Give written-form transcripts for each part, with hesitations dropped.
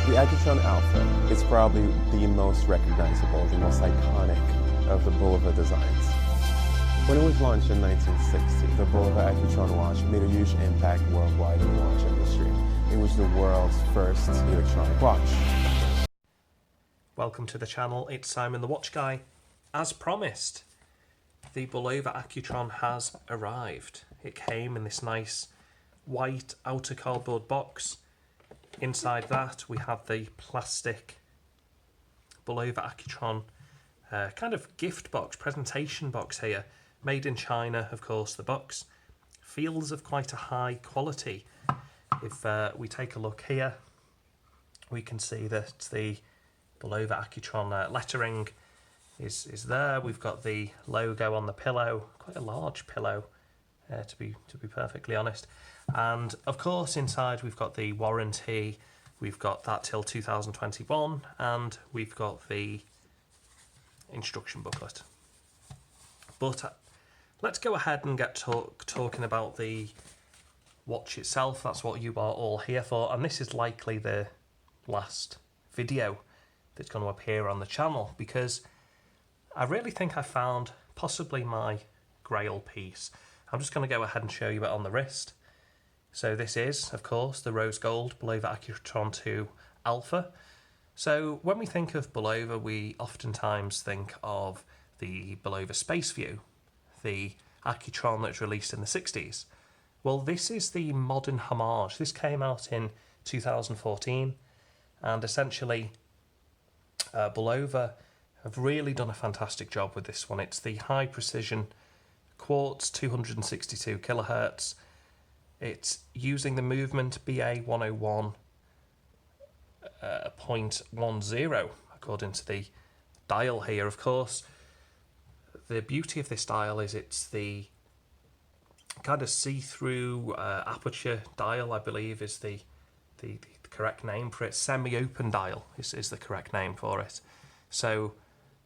The Accutron Alpha is probably the most recognizable, the most iconic of the Bulova designs. When it was launched in 1960, the Bulova Accutron watch made a huge impact worldwide in the watch industry. It was the world's first electronic watch. Welcome to the channel, it's Simon the Watch Guy. As promised, the Bulova Accutron has arrived. It came in this nice white outer cardboard box. Inside that we have the plastic Bulova Accutron kind of gift box, presentation box here. Made in China, of course, the box. Feels of quite a high quality. If we take a look here, we can see that the Bulova Accutron lettering is there. We've got the logo on the pillow, quite a large pillow, to be perfectly honest. And of course, inside we've got the warranty. We've got that till 2021, and we've got the instruction booklet. But let's go ahead and get talking about the watch itself. That's what you are all here for, and this is likely the last video that's going to appear on the channel, because I really think I found possibly my grail piece. I'm just going to go ahead and show you it on the wrist. So this is, of course, the rose gold Bulova Accutron 2 Alpha. So when we think of Bulova, we oftentimes think of the Bulova Spaceview, the Accutron that was released in the 60s. Well, this is the modern homage. This came out in 2014, and essentially Bulova have really done a fantastic job with this one. It's the high precision quartz, 262 kilohertz. It's using the movement BA 101.10 according to the dial here. Of course, the beauty of this dial is it's the kind of see-through aperture dial, I believe is the correct name for it. Semi-open dial is the correct name for it. So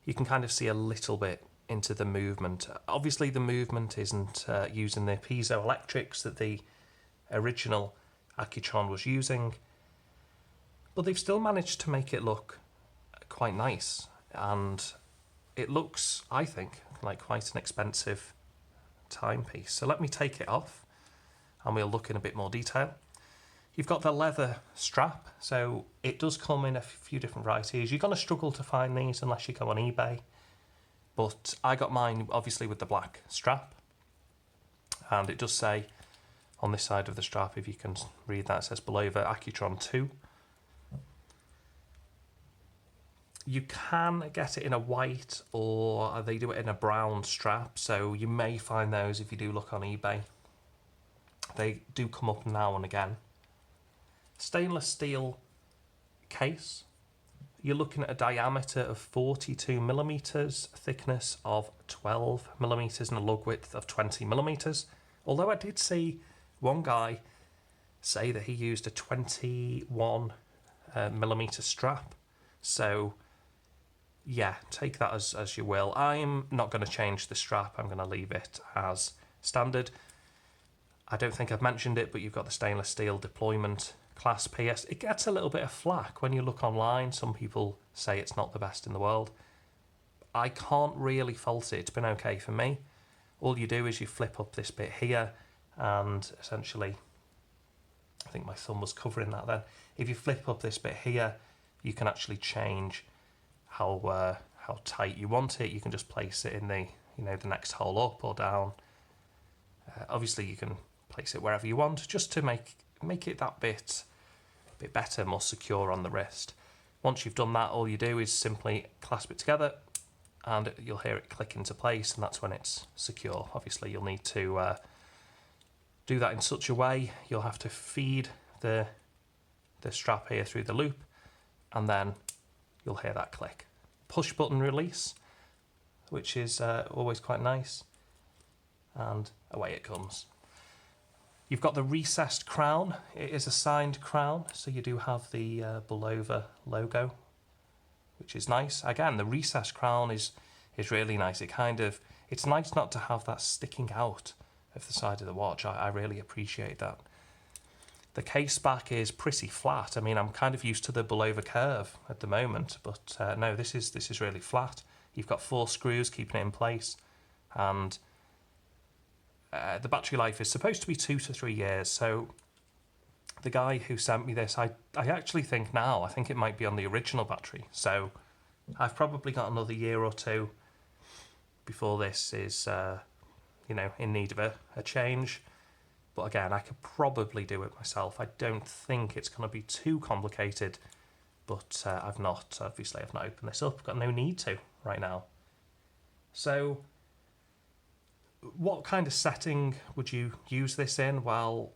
you can kind of see a little bit into the movement. Obviously the movement isn't using the piezoelectrics that the original Accutron was using, but they've still managed to make it look quite nice, and it looks, I think, like quite an expensive timepiece. So let me take it off and we'll look in a bit more detail. You've got the leather strap, so it does come in a few different varieties. You're going to struggle to find these unless you go on eBay, but I got mine obviously with the black strap, and it does say on this side of the strap, if you can read that, it says Bulova Accutron 2. You can get it in a white, or they do it in a brown strap, so you may find those if you do look on eBay. They do come up now and again. Stainless steel case. You're looking at a diameter of 42 millimeters, thickness of 12 millimeters, and a lug width of 20 millimeters. Although I did see one guy say that he used a 21 millimeter strap. So yeah, take that as you will. I'm not going to change the strap. I'm going to leave it as standard. I don't think I've mentioned it, but you've got the stainless steel deployment clasp here. It gets a little bit of flack when you look online. Some people say it's not the best in the world. I can't really fault it. It's been okay for me. All you do is you flip up this bit here, and essentially, I think my thumb was covering that then. If you flip up this bit here, you can actually change how tight you want it. You can just place it in the the next hole up or down. Obviously, you can place it wherever you want, just to make it that bit better, more secure on the wrist. Once you've done that, all you do is simply clasp it together, and you'll hear it click into place, and that's when it's secure. Obviously, you'll need to do that in such a way. You'll have to feed the strap here through the loop, and then you'll hear that click. Push button release, which is always quite nice, and away it comes. You've got the recessed crown. It is a signed crown, so you do have the Bulova logo, which is nice. Again, the recessed crown is really nice. It's nice not to have that sticking out of the side of the watch. I really appreciate that. The case back is pretty flat. I mean, I'm kind of used to the Bulova curve at the moment, but no, this is really flat. You've got 4 screws keeping it in place, and the battery life is supposed to be 2 to 3 years. So the guy who sent me this, I actually think now, I think it might be on the original battery. So I've probably got another year or two before this is, in need of a change. But again, I could probably do it myself. I don't think it's going to be too complicated, but I've not opened this up. I've got no need to right now. So what kind of setting would you use this in? Well,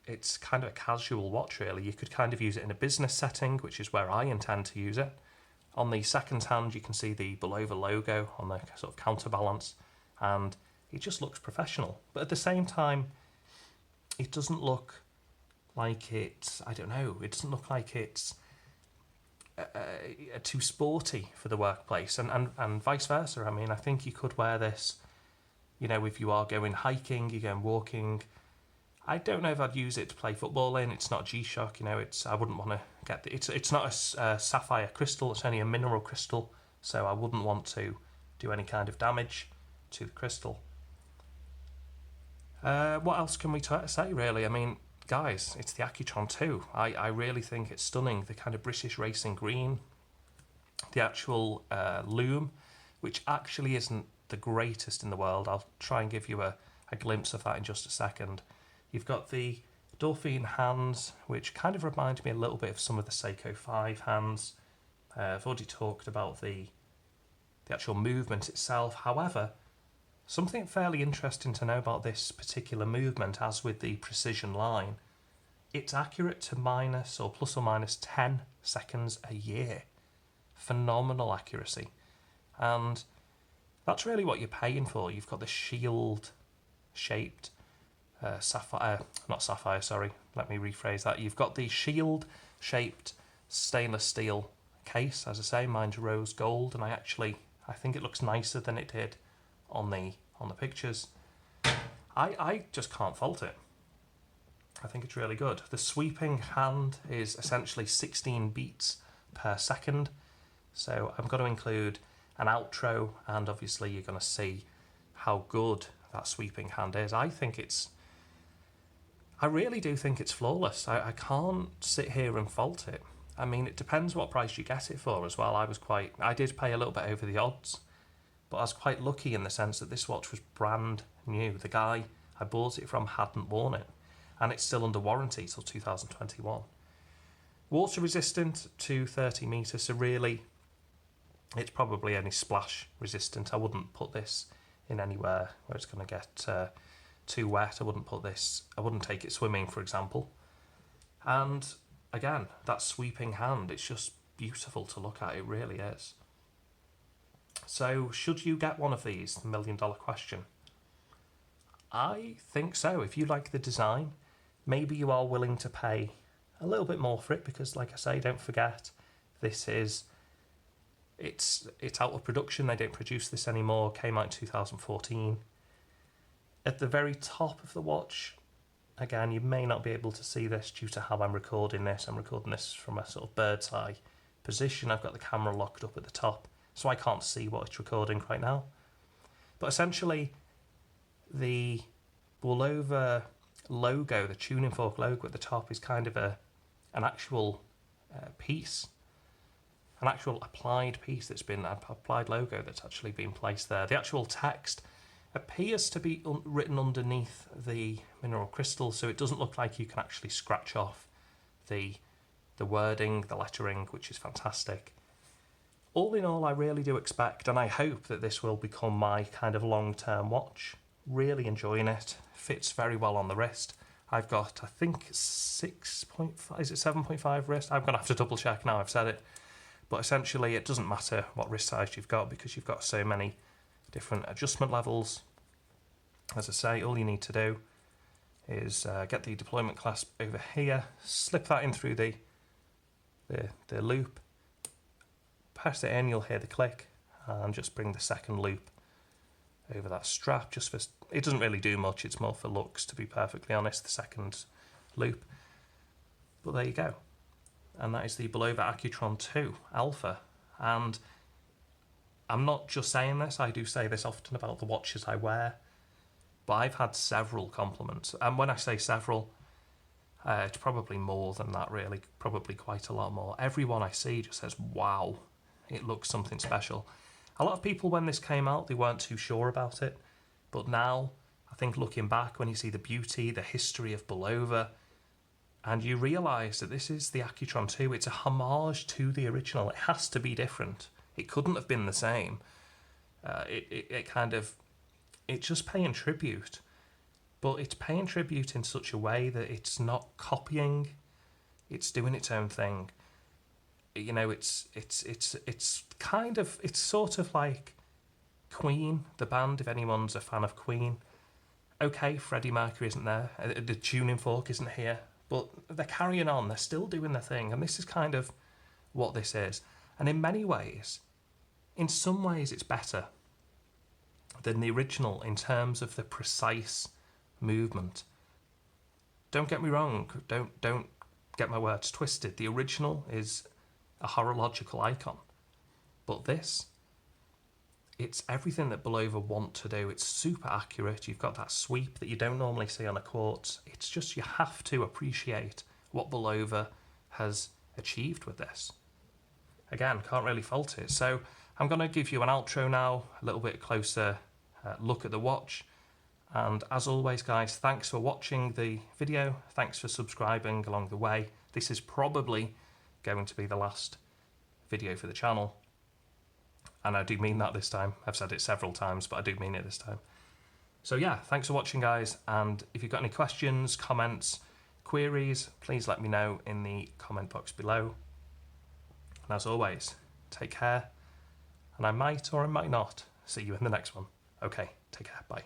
it's kind of a casual watch, really. You could kind of use it in a business setting, which is where I intend to use it. On the second hand, you can see the Bulova logo on the sort of counterbalance, and it just looks professional. But at the same time, it doesn't look like it's, I don't know, it doesn't look like it's too sporty for the workplace, and vice versa. I mean, I think you could wear this, if you are going hiking, you're going walking. I don't know if I'd use it to play football in. It's not G-Shock, I wouldn't want to get it's not a sapphire crystal, it's only a mineral crystal, so I wouldn't want to do any kind of damage to the crystal. What else can we say, really? I mean, guys, it's the Accutron 2. I really think it's stunning. The kind of British racing green, the actual loom, which actually isn't the greatest in the world. I'll try and give you a glimpse of that in just a second. You've got the Dauphine hands, which kind of remind me a little bit of some of the Seiko 5 hands. I've already talked about the actual movement itself. However, something fairly interesting to know about this particular movement, as with the precision line, it's accurate to minus or plus or minus 10 seconds a year. Phenomenal accuracy. And that's really what you're paying for. You've got the shield-shaped let me rephrase that. You've got the shield-shaped stainless steel case. As I say, mine's rose gold, and I think it looks nicer than it did on the pictures. I just can't fault it. I think it's really good. The sweeping hand is essentially 16 beats per second. So I'm going to include an outro, and obviously you're going to see how good that sweeping hand is. I really do think it's flawless. I can't sit here and fault it. I mean, it depends what price you get it for as well. I did pay a little bit over the odds, but I was quite lucky in the sense that this watch was brand new. The guy I bought it from hadn't worn it, and it's still under warranty till 2021. Water resistant to 30 metres, so really it's probably only splash resistant. I wouldn't put this in anywhere where it's going to get too wet. I wouldn't take it swimming, for example. And again, that sweeping hand, it's just beautiful to look at. It really is. So should you get one of these? The $1 million question. I think so. If you like the design, maybe you are willing to pay a little bit more for it, because like I say, don't forget, it's out of production. They don't produce this anymore. Came out in 2014. At the very top of the watch, again, you may not be able to see this due to how I'm recording this. I'm recording this from a sort of bird's eye position. I've got the camera locked up at the top, so I can't see what it's recording right now. But essentially, the Bulova logo, the tuning fork logo at the top, is kind of an actual piece, an actual applied piece that's been, an applied logo that's actually been placed there. The actual text appears to be written underneath the mineral crystal, so it doesn't look like you can actually scratch off the wording, the lettering, which is fantastic. All in all, I really do expect, and I hope, that this will become my kind of long-term watch. Really enjoying it. Fits very well on the wrist. I've got, I think, 6.5, is it 7.5 wrist? I'm going to have to double check now I've said it. But essentially, it doesn't matter what wrist size you've got, because you've got so many different adjustment levels. As I say, all you need to do is get the deployment clasp over here, slip that in through the loop, press it in, you'll hear the click, and just bring the second loop over that strap. It doesn't really do much, it's more for looks, to be perfectly honest, the second loop. But there you go. And that is the Bulova Accutron 2 Alpha. And I'm not just saying this, I do say this often about the watches I wear, but I've had several compliments. And when I say several, it's probably more than that really, probably quite a lot more. Everyone I see just says, wow, it looks something special. A lot of people, when this came out, they weren't too sure about it. But now, I think looking back, when you see the beauty, the history of Bulova, and you realise that this is the Accutron 2, it's a homage to the original. It has to be different. It couldn't have been the same. It's just paying tribute. But it's paying tribute in such a way that it's not copying, it's doing its own thing. You know, it's sort of like Queen, the band, if anyone's a fan of Queen. Okay, Freddie Mercury isn't there, the tuning fork isn't here, but they're carrying on, they're still doing their thing, and this is kind of what this is. And in many ways, in some ways it's better than the original in terms of the precise movement. Don't get me wrong, don't get my words twisted. The original is a horological icon, but this, it's everything that Bulova want to do. It's super accurate. You've got that sweep that you don't normally see on a quartz. It's just, you have to appreciate what Bulova has achieved with this. Again, can't really fault it. So I'm going to give you an outro now, a little bit closer look at the watch. And as always, guys, thanks for watching the video. Thanks for subscribing along the way. This is probably going to be the last video for the channel. And I do mean that this time. I've said it several times, but I do mean it this time. So yeah, thanks for watching, guys. And if you've got any questions, comments, queries, please let me know in the comment box below. And as always, take care. And I might or I might not see you in the next one. Okay, take care. Bye.